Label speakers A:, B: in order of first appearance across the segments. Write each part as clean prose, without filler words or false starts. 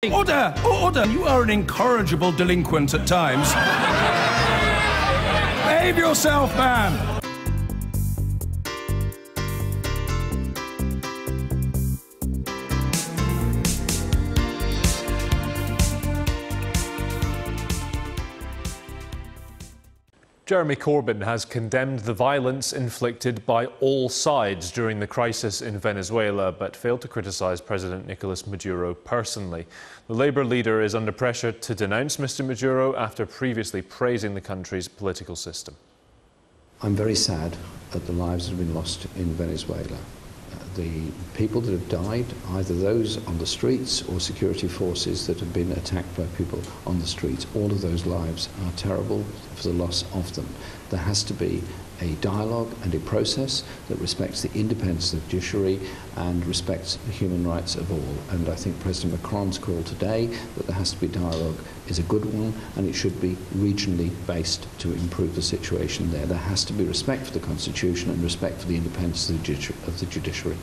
A: Order! Order! You are an incorrigible delinquent at times. Behave yourself, man!
B: Jeremy Corbyn has condemned the violence inflicted by all sides during the crisis in Venezuela, but failed to criticise President Nicolas Maduro personally. The Labour leader is under pressure to denounce Mr Maduro after previously praising the country's political system.
C: I'm very sad at the lives that have been lost in Venezuela. The people that have died, either those on the streets or security forces that have been attacked by people on the streets, all of those lives are terrible for the loss of them. There has to be a dialogue and a process that respects the independence of the judiciary and respects the human rights of all. And I think President Macron's call today that there has to be dialogue is a good one, and it should be regionally based to improve the situation there. There has to be respect for the Constitution and respect for the independence of the judiciary.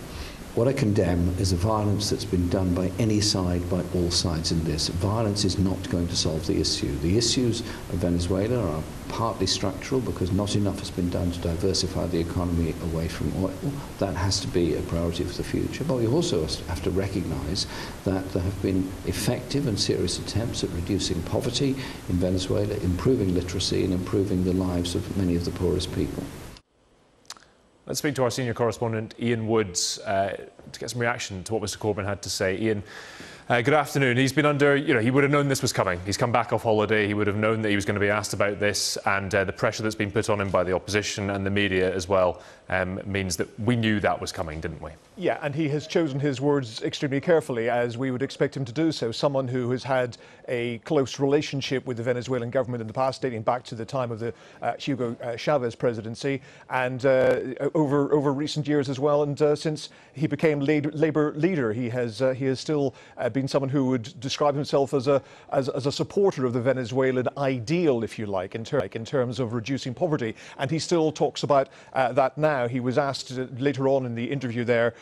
C: What I condemn is the violence that's been done by any side, by all sides in this. Violence is not going to solve the issue. The issues of Venezuela are partly structural because not enough has been done to diversify the economy away from oil. That has to be a priority for the future. But we also have to recognise that there have been effective and serious attempts at reducing poverty in Venezuela, improving literacy and improving the lives of many of the poorest people.
B: Let's speak to our senior correspondent, Ian Woods, to get some reaction to what Mr Corbyn had to say. Ian, good afternoon. He's been under, he would have known this was coming. He's come back off holiday. He would have known that he was going to be asked about this, and the pressure that's been put on him by the opposition and the media as well means that we knew that was coming, didn't we?
D: Yeah, and he has chosen his words extremely carefully, as we would expect him to do so. Someone who has had a close relationship with the Venezuelan government in the past, dating back to the time of the Hugo Chavez presidency, and over recent years as well. And since he became Labour leader, he has still been someone who would describe himself as a supporter of the Venezuelan ideal, if you like, in terms of reducing poverty. And he still talks about that now. He was asked later on in the interview there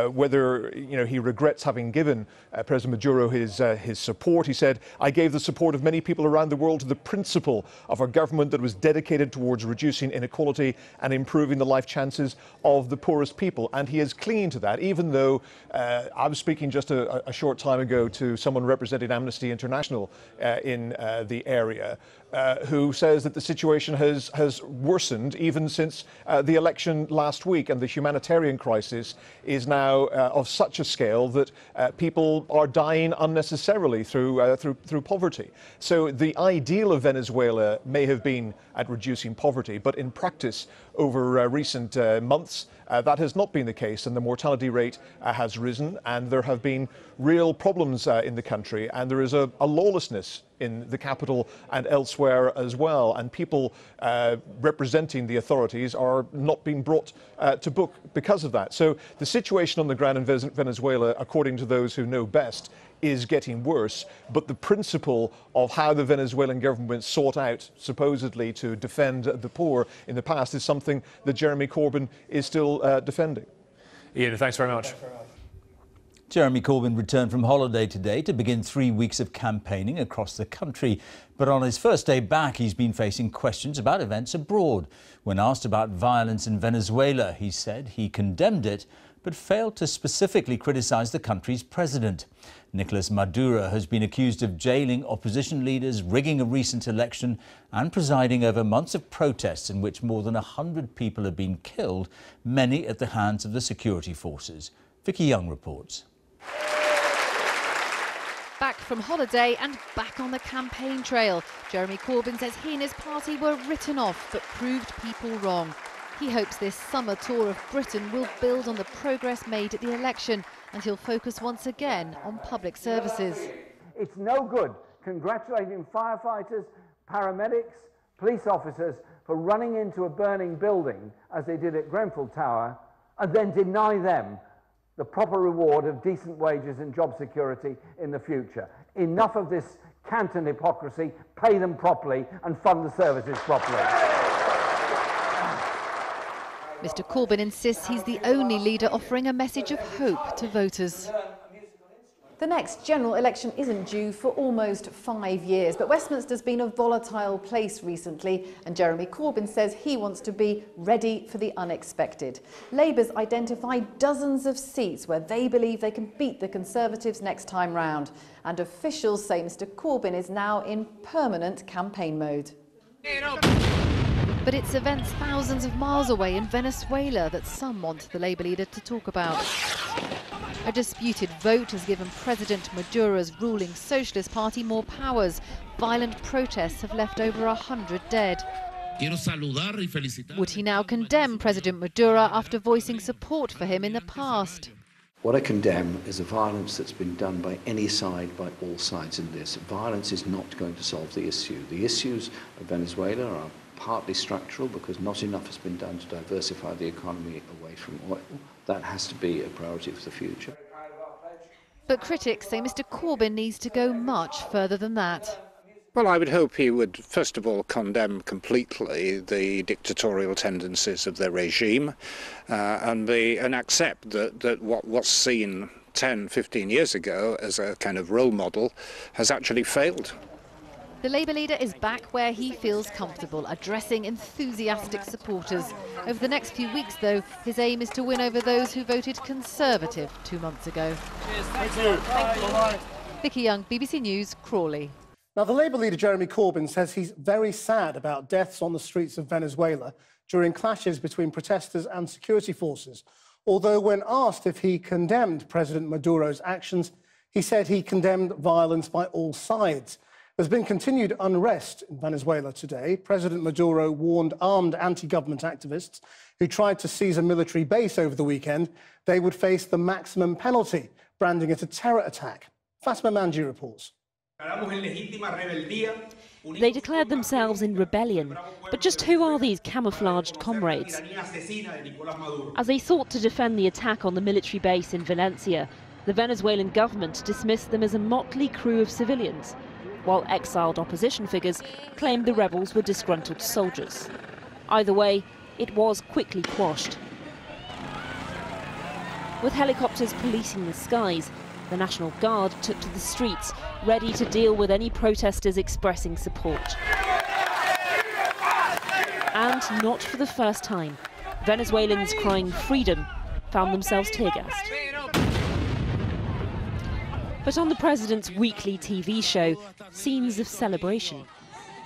D: whether he regrets having given President Maduro his support. He said, "I gave the support of many people around the world to the principle of a government that was dedicated towards reducing inequality and improving the life chances of the poorest people." And he is clinging to that, even though I was speaking just a short time ago to someone representing Amnesty International in the area, who says that the situation has worsened even since the election last week, and the humanitarian crisis is now of such a scale that people are dying unnecessarily through poverty. So the ideal of Venezuela may have been at reducing poverty, but in practice over recent months that has not been the case, and the mortality rate has risen, and there have been real problems in the country, and there is a lawlessness in the capital and elsewhere as well, and people representing the authorities are not being brought to book because of that. So the situation on the ground in Venezuela, according to those who know best, is getting worse, but the principle of how the Venezuelan government sought out supposedly to defend the poor in the past is something that Jeremy Corbyn is still defending.
B: Ian, thanks very much.
E: Jeremy Corbyn returned from holiday today to begin 3 weeks of campaigning across the country. But on his first day back, he's been facing questions about events abroad. When asked about violence in Venezuela, he said he condemned it, but failed to specifically criticise the country's president. Nicolas Maduro has been accused of jailing opposition leaders, rigging a recent election and presiding over months of protests in which more than 100 people have been killed, many at the hands of the security forces. Vicky Young reports.
F: Back from holiday and back on the campaign trail. Jeremy Corbyn says he and his party were written off but proved people wrong. He hopes this summer tour of Britain will build on the progress made at the election, and he'll focus once again on public services.
G: It's no good congratulating firefighters, paramedics, police officers for running into a burning building, as they did at Grenfell Tower, and then deny them the proper reward of decent wages and job security in the future. Enough of this canton hypocrisy. Pay them properly and fund the services properly.
F: Mr Corbyn insists he's the only leader offering a message of hope to voters.
H: The next general election isn't due for almost 5 years, but Westminster's been a volatile place recently, and Jeremy Corbyn says he wants to be ready for the unexpected. Labour's identified dozens of seats where they believe they can beat the Conservatives next time round, and officials say Mr Corbyn is now in permanent campaign mode.
F: But it's events thousands of miles away in Venezuela that some want the Labour leader to talk about. A disputed vote has given President Maduro's ruling Socialist Party more powers. Violent protests have left over 100 dead. Would he now condemn President Maduro after voicing support for him in the past?
C: What I condemn is the violence that's been done by any side, by all sides in this. Violence is not going to solve the issue. The issues of Venezuela are partly structural because not enough has been done to diversify the economy away from oil. That has to be a priority for the future.
F: But critics say Mr Corbyn needs to go much further than that.
I: Well, I would hope he would, first of all, condemn completely the dictatorial tendencies of the regime and accept that what was seen 10, 15 years ago as a kind of role model has actually failed.
F: The Labour leader is back where he feels comfortable, addressing enthusiastic supporters. Over the next few weeks, though, his aim is to win over those who voted Conservative 2 months ago.
J: Thank you.
F: Vicky Young, BBC News, Crawley.
J: Now, the Labour leader Jeremy Corbyn says he's very sad about deaths on the streets of Venezuela during clashes between protesters and security forces. Although when asked if he condemned President Maduro's actions, he said he condemned violence by all sides. There's been continued unrest in Venezuela today. President Maduro warned armed anti-government activists who tried to seize a military base over the weekend they would face the maximum penalty, branding it a terror attack. Fatima Manji reports.
K: They declared themselves in rebellion, but just who are these camouflaged comrades? As they sought to defend the attack on the military base in Valencia, the Venezuelan government dismissed them as a motley crew of civilians, while exiled opposition figures claimed the rebels were disgruntled soldiers. Either way, it was quickly quashed. With helicopters policing the skies, the National Guard took to the streets, ready to deal with any protesters expressing support. And not for the first time, Venezuelans crying freedom found themselves tear-gassed. But on the president's weekly TV show, scenes of celebration.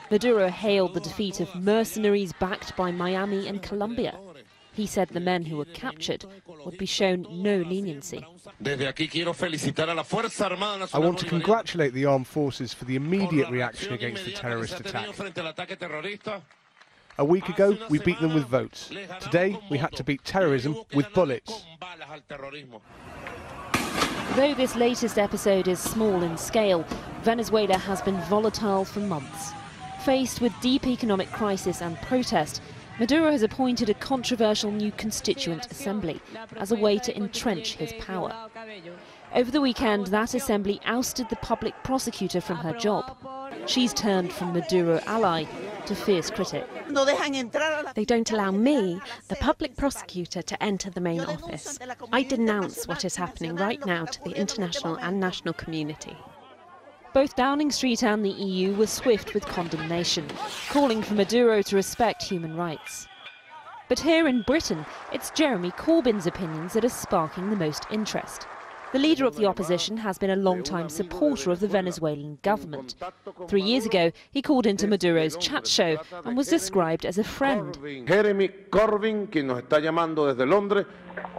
K: Maduro hailed the defeat of mercenaries backed by Miami and Colombia. He said the men who were captured would be shown no leniency.
L: I want to congratulate the armed forces for the immediate reaction against the terrorist attack. A week ago, we beat them with votes. Today, we had to beat terrorism with bullets.
K: Though this latest episode is small in scale, Venezuela has been volatile for months. Faced with deep economic crisis and protest, Maduro has appointed a controversial new constituent assembly as a way to entrench his power. Over the weekend, that assembly ousted the public prosecutor from her job. She's turned from Maduro ally to fierce critic.
M: They don't allow me, the public prosecutor, to enter the main office. I denounce what is happening right now to the international and national community.
K: Both Downing Street and the EU were swift with condemnation, calling for Maduro to respect human rights. But here in Britain, it's Jeremy Corbyn's opinions that are sparking the most interest. The leader of the opposition has been a long-time supporter of the Venezuelan government. 3 years ago, he called into Maduro's chat show and was described as a friend.
N: Jeremy Corbyn, quien nos está llamando desde Londres.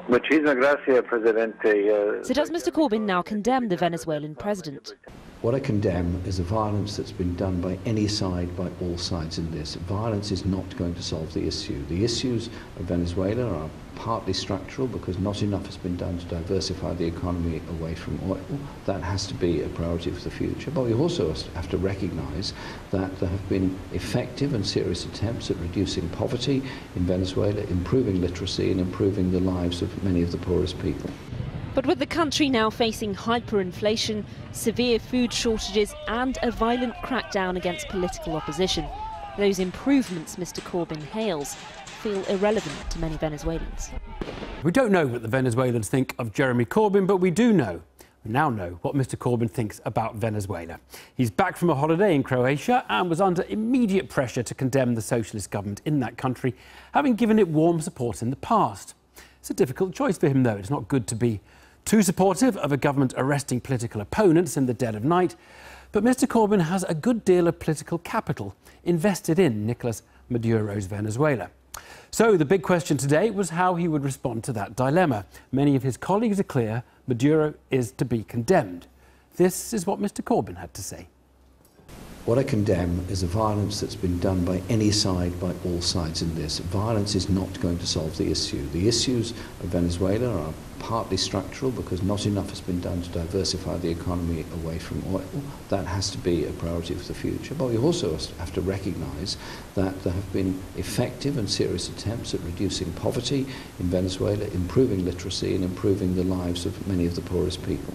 K: Muchísimas gracias, Presidente. So does Mr Corbyn now condemn the Venezuelan president?
C: What I condemn is the violence that's been done by any side, by all sides in this. Violence is not going to solve the issue. The issues of Venezuela are partly structural because not enough has been done to diversify the economy away from oil. That has to be a priority for the future. But we also have to recognise that there have been effective and serious attempts at reducing poverty in Venezuela, improving literacy and improving the lives of many of the poorest people.
K: But with the country now facing hyperinflation, severe food shortages and a violent crackdown against political opposition, those improvements Mr Corbyn hails feel irrelevant to many Venezuelans.
O: We don't know what the Venezuelans think of Jeremy Corbyn, but we do know We now know what Mr Corbyn thinks about Venezuela. He's back from a holiday in Croatia and was under immediate pressure to condemn the socialist government in that country, having given it warm support in the past. It's a difficult choice for him, though. It's not good to be too supportive of a government arresting political opponents in the dead of night. But Mr Corbyn has a good deal of political capital invested in Nicolas Maduro's Venezuela. So the big question today was how he would respond to that dilemma. Many of his colleagues are clear Maduro is to be condemned. This is what Mr Corbyn had to say.
C: What I condemn is the violence that's been done by any side, by all sides in this. Violence is not going to solve the issue. The issues of Venezuela are partly structural because not enough has been done to diversify the economy away from oil. That has to be a priority for the future. But we also have to recognise that there have been effective and serious attempts at reducing poverty in Venezuela, improving literacy and improving the lives of many of the poorest people.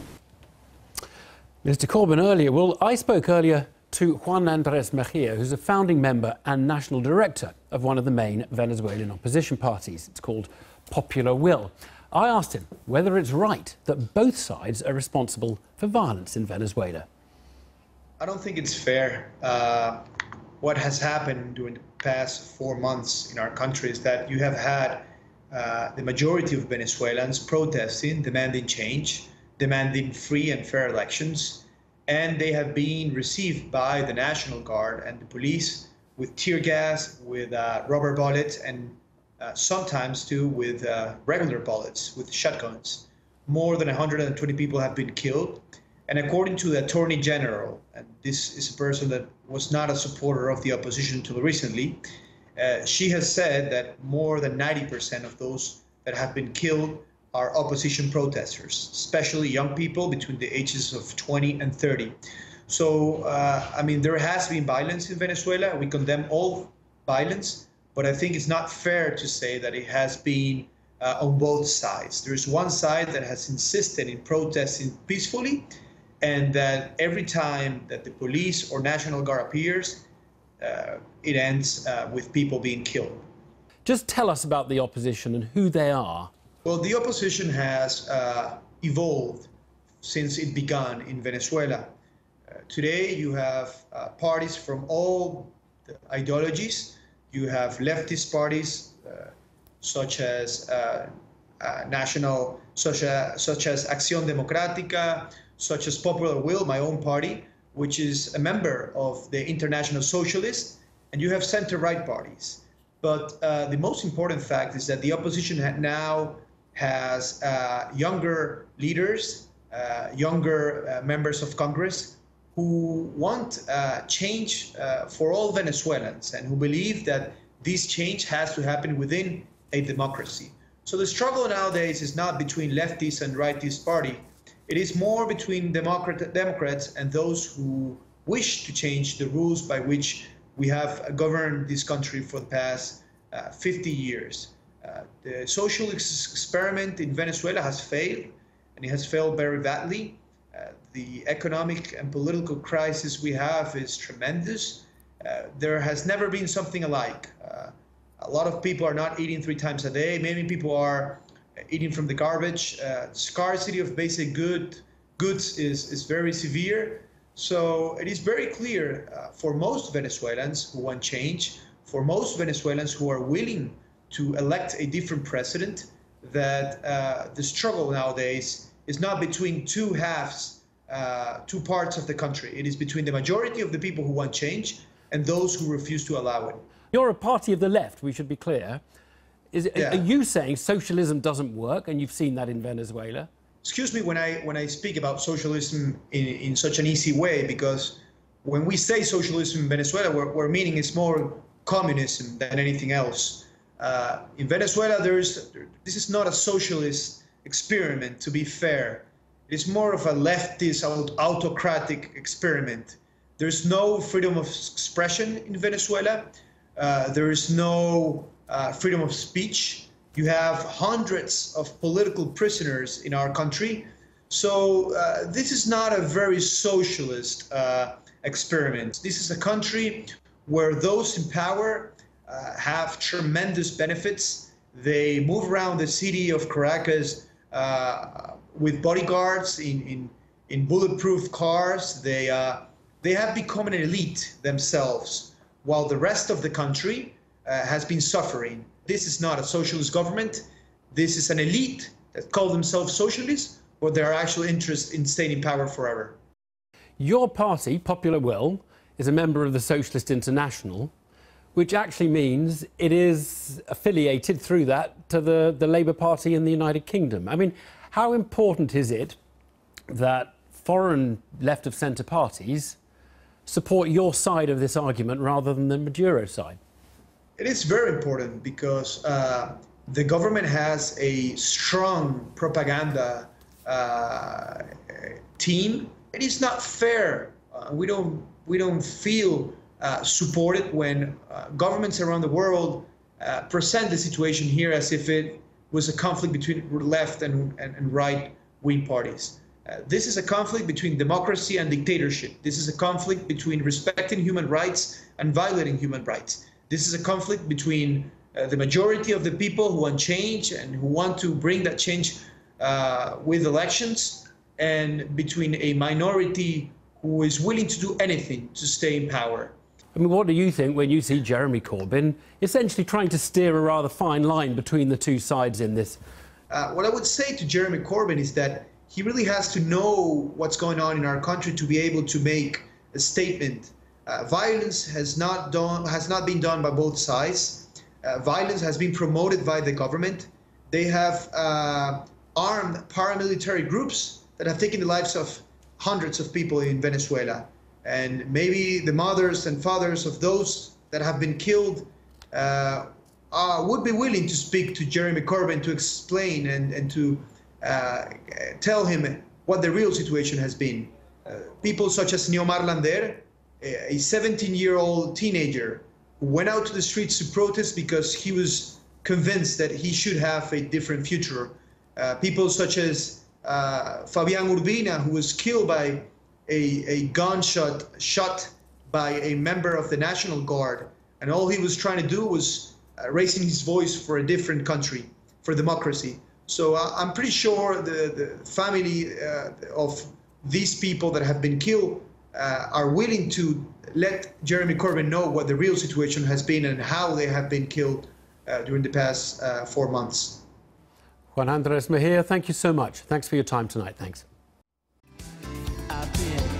O: Mr Corbyn earlier, well, I spoke earlier to Juan Andrés Mejia, who's a founding member and national director of one of the main Venezuelan opposition parties. It's called Popular Will. I asked him whether it's right that both sides are responsible for violence in Venezuela.
P: I don't think it's fair. What has happened during the past 4 months in our country is that you have had the majority of Venezuelans protesting, demanding change, demanding free and fair elections. And they have been received by the National Guard and the police with tear gas, with rubber bullets, and sometimes too with regular bullets, with shotguns. More than 120 people have been killed. And according to the Attorney General, and this is a person that was not a supporter of the opposition until recently, she has said that more than 90% of those that have been killed are opposition protesters, especially young people between the ages of 20 and 30. So, I mean, there has been violence in Venezuela. We condemn all violence, but I think it's not fair to say that it has been on both sides. There's one side that has insisted in protesting peacefully, and that every time that the police or National Guard appears, it ends with people being killed.
O: Just tell us about the opposition and who they are.
P: Well, the opposition has evolved since it began in Venezuela. Today, you have parties from all the ideologies. You have leftist parties such as such as Acción Democrática, such as Popular Will, my own party, which is a member of the International Socialists, and you have center-right parties. But the most important fact is that the opposition now has younger leaders, younger members of Congress who want change for all Venezuelans and who believe that this change has to happen within a democracy. So the struggle nowadays is not between leftists and rightist party. It is more between Democrats and those who wish to change the rules by which we have governed this country for the past 50 years. The social experiment in Venezuela has failed, and it has failed very badly. The economic and political crisis we have is tremendous. There has never been something alike. A lot of people are not eating 3 times a day. Many people are eating from the garbage. Scarcity of basic goods is very severe. So it is very clear for most Venezuelans who want change, for most Venezuelans who are willing to elect a different president, that the struggle nowadays is not between two halves, two parts of the country. It is between the majority of the people who want change and those who refuse to allow it.
O: You're a party of the left, we should be clear.
P: Yeah.
O: Are you saying socialism doesn't work, and you've seen that in Venezuela?
P: Excuse me when I speak about socialism in such an easy way, because when we say socialism in Venezuela, we're meaning it's more communism than anything else. In Venezuela, this is not a socialist experiment, to be fair. It's more of a leftist, autocratic experiment. There's no freedom of expression in Venezuela. There is no freedom of speech. You have hundreds of political prisoners in our country. So this is not a very socialist experiment. This is a country where those in power have tremendous benefits. They move around the city of Caracas with bodyguards in in bulletproof cars. They have become an elite themselves, while the rest of the country has been suffering. This is not a socialist government. This is an elite that call themselves socialists, but their actual interest in staying in power forever.
O: Your party, Popular Will, is a member of the Socialist International, which actually means it is affiliated through that to the Labour Party in the United Kingdom. I mean, how important is it that foreign left-of-centre parties support your side of this argument rather than the Maduro side?
P: It is very important because the government has a strong propaganda team. It is not fair. We don't feel supported when governments around the world present the situation here as if it was a conflict between left and right-wing parties. This is a conflict between democracy and dictatorship. This is a conflict between respecting human rights and violating human rights. This is a conflict between the majority of the people who want change and who want to bring that change with elections, and between a minority who is willing to do anything to stay in power.
O: I mean, what do you think when you see Jeremy Corbyn essentially trying to steer a rather fine line between the two sides in this?
P: What I would say to Jeremy Corbyn is that he really has to know what's going on in our country to be able to make a statement. Violence has not been done by both sides. Violence has been promoted by the government. They have armed paramilitary groups that have taken the lives of hundreds of people in Venezuela. And maybe the mothers and fathers of those that have been killed would be willing to speak to Jeremy Corbyn to explain and to tell him what the real situation has been. People such as Neomar Lander, a 17-year-old teenager who went out to the streets to protest because he was convinced that he should have a different future. People such as Fabián Urbina, who was killed by a gunshot shot by a member of the National Guard, and all he was trying to do was raising his voice for a different country, for democracy. So I'm pretty sure the family of these people that have been killed are willing to let Jeremy Corbyn know what the real situation has been and how they have been killed during the past 4 months.
O: Juan Andres Mejia, thank you so much. Thanks for your time tonight. Thanks.
Q: I've been